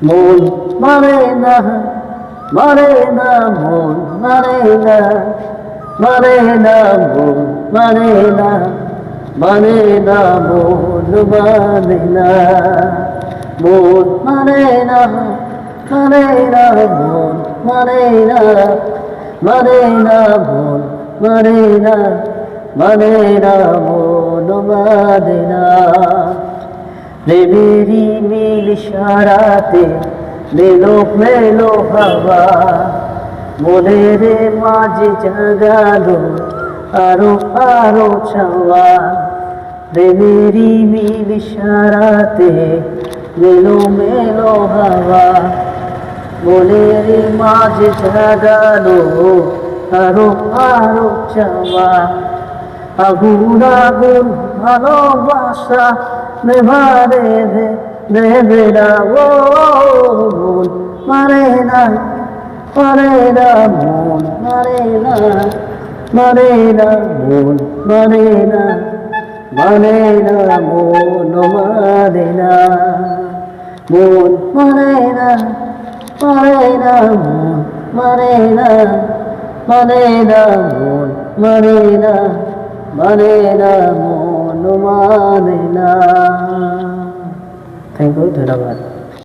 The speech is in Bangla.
মন মানে না মানে না মন মানে না মানে না মন মানে না মানে না মন মানে না মন মানে না মানে না মন মানে না মানে না মন মানে না মানে না মন মানে না প্রেমেরই নীল সারাতে মেলো মেলো হাওয়া মনের মাঝে জাগালো আরো আরো ছাওয়া প্রেমেরই নীল সারাতে মেলো মেলো হাওয়া মনের মাঝে জাগালো আরো আরো ছাওয়া আগুন আগুন ভালোবাসা নেভারে নেবে না ও মন মারে না মারে না মন মারে না মারে না মন মারে না মানে না মন মারে না মন মারে না মারে না মন মারে না মানে না মন মারে না মানে না মন মানে না। থ্যাংক ইউ, ধন্যবাদ।